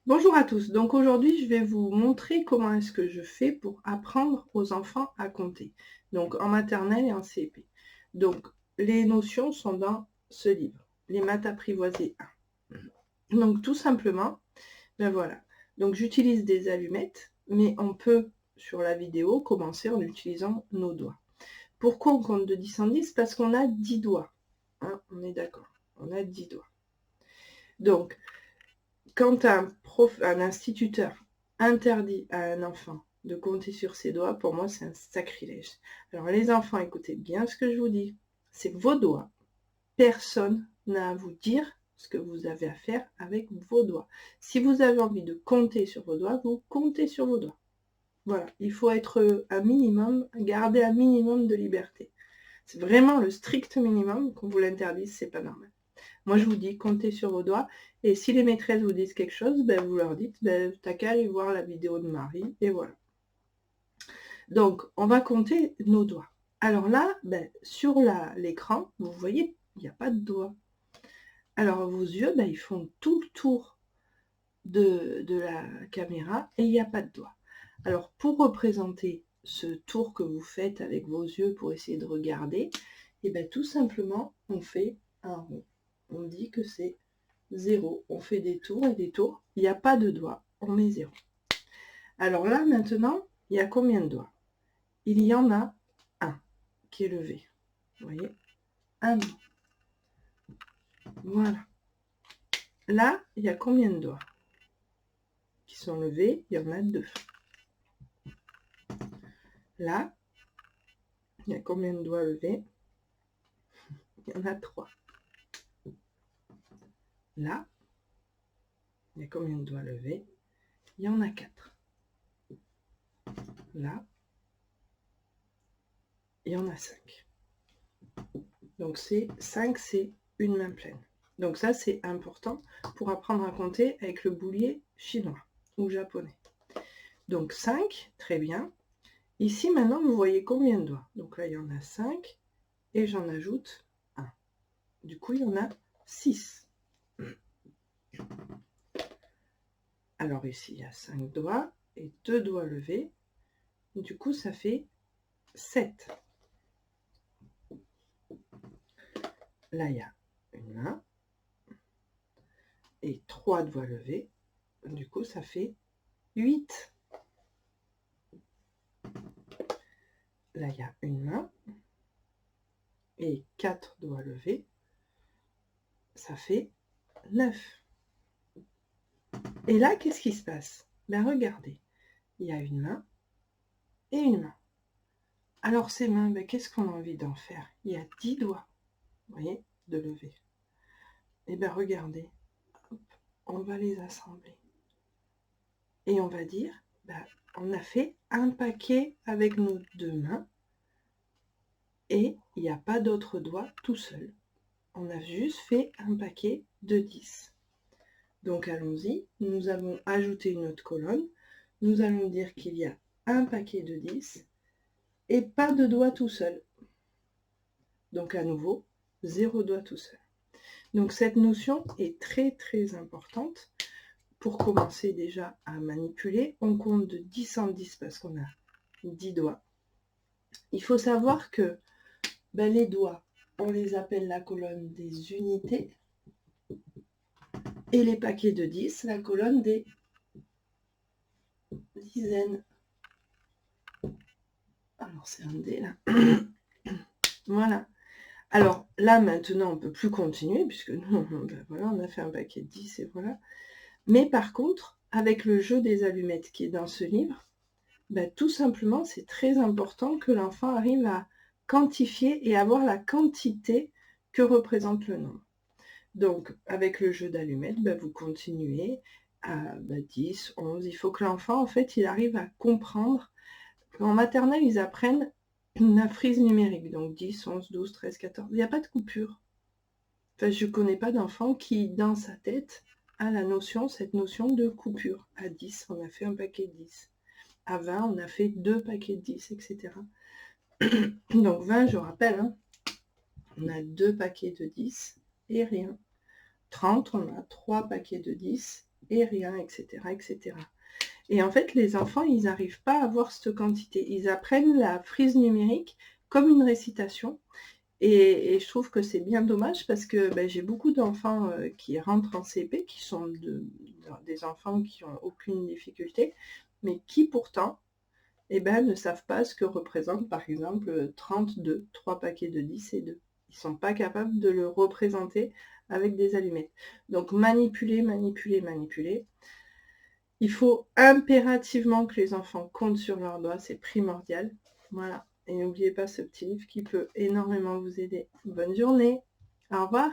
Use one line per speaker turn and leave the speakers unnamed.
Bonjour à tous, donc aujourd'hui je vais vous montrer comment est-ce que je fais pour apprendre aux enfants à compter, donc en maternelle et en CP. Donc les notions sont dans ce livre, les maths apprivoisées 1. Donc tout simplement, ben voilà, donc j'utilise des allumettes, mais on peut sur la vidéo commencer en utilisant nos doigts. Pourquoi on compte de 10 en 10? Parce qu'on a 10 doigts, hein, on est d'accord, on a 10 doigts. Donc quand un instituteur interdit à un enfant de compter sur ses doigts, pour moi, c'est un sacrilège. Alors les enfants, écoutez bien ce que je vous dis. C'est vos doigts. Personne n'a à vous dire ce que vous avez à faire avec vos doigts. Si vous avez envie de compter sur vos doigts, vous comptez sur vos doigts. Voilà, il faut être un minimum, garder un minimum de liberté. C'est vraiment le strict minimum. Qu'on vous l'interdise, c'est pas normal. Moi, je vous dis, comptez sur vos doigts. Et si les maîtresses vous disent quelque chose, ben, vous leur dites, ben, t'as qu'à aller voir la vidéo de Marie, et voilà. Donc, on va compter nos doigts. Alors là, ben, sur l'écran, vous voyez, il n'y a pas de doigts. Alors, vos yeux, ben, ils font tout le tour de la caméra et il n'y a pas de doigts. Alors, pour représenter ce tour que vous faites avec vos yeux pour essayer de regarder, et ben, tout simplement, on fait un rond. On dit que c'est 0. On fait des tours et des tours. Il n'y a pas de doigts. On met 0. Alors là, maintenant, il y a combien de doigts? Il y en a un qui est levé. Vous voyez? Un doigt. Voilà. Là, il y a combien de doigts qui sont levés? Il y en a 2. Là, il y a combien de doigts levés? Il y en a 3. Là, il y a combien de doigts levés? Il y en a 4. Là, il y en a 5. Donc 5, c'est une main pleine. Donc ça, c'est important pour apprendre à compter avec le boulier chinois ou japonais. Donc 5, très bien. Ici, maintenant, vous voyez combien de doigts? Donc là, il y en a 5 et j'en ajoute 1. Du coup, il y en a 6. Alors ici, il y a 5 doigts et 2 doigts levés. Du coup, ça fait 7. Là, il y a une main et 3 doigts levés. Du coup, ça fait 8. Là, il y a une main et 4 doigts levés. Ça fait 9. Et là, qu'est-ce qui se passe? Ben regardez, il y a une main et une main. Alors ces mains, ben, qu'est-ce qu'on a envie d'en faire? Il y a 10 doigts, vous voyez, de lever. Et bien regardez, hop, on va les assembler. Et on va dire, ben, on a fait un paquet avec nos 2 mains et il n'y a pas d'autres doigts tout seul. On a juste fait un paquet de 10. Donc allons-y, nous avons ajouté une autre colonne. Nous allons dire qu'il y a un paquet de 10 et pas de doigt tout seul. Donc à nouveau, 0 doigt tout seul. Donc cette notion est très très importante. Pour commencer déjà à manipuler, on compte de 10 en 10 parce qu'on a 10 doigts. Il faut savoir que les doigts, on les appelle la colonne des unités et les paquets de 10, la colonne des dizaines. Alors c'est un dé là. Voilà. Alors là maintenant on ne peut plus continuer puisque nous voilà, on a fait un paquet de 10 et voilà. Mais par contre, avec le jeu des allumettes qui est dans ce livre, tout simplement c'est très important que l'enfant arrive à quantifier et avoir la quantité que représente le nombre. Donc avec le jeu d'allumettes, vous continuez à 10, 11. Il faut que l'enfant en fait il arrive à comprendre. En maternelle, ils apprennent la frise numérique, donc 10, 11, 12, 13, 14. Il n'y a pas de coupure. Enfin, je ne connais pas d'enfant qui, dans sa tête, a cette notion de coupure. À 10, on a fait un paquet de 10. À 20, on a fait 2 paquets de 10, etc. Donc 20, je rappelle, hein, on a 2 paquets de 10 et rien. 30, on a 3 paquets de 10 et rien, etc., etc. Et en fait, les enfants, ils n'arrivent pas à voir cette quantité. Ils apprennent la frise numérique comme une récitation. Et je trouve que c'est bien dommage parce que j'ai beaucoup d'enfants qui rentrent en CP, qui sont des enfants qui n'ont aucune difficulté, mais qui pourtant ne savent pas ce que représente par exemple 32, 3 paquets de 10 et 2. Ils ne sont pas capables de le représenter avec des allumettes. Donc manipuler, manipuler, manipuler. Il faut impérativement que les enfants comptent sur leurs doigts, c'est primordial. Voilà. Et n'oubliez pas ce petit livre qui peut énormément vous aider. Bonne journée. Au revoir.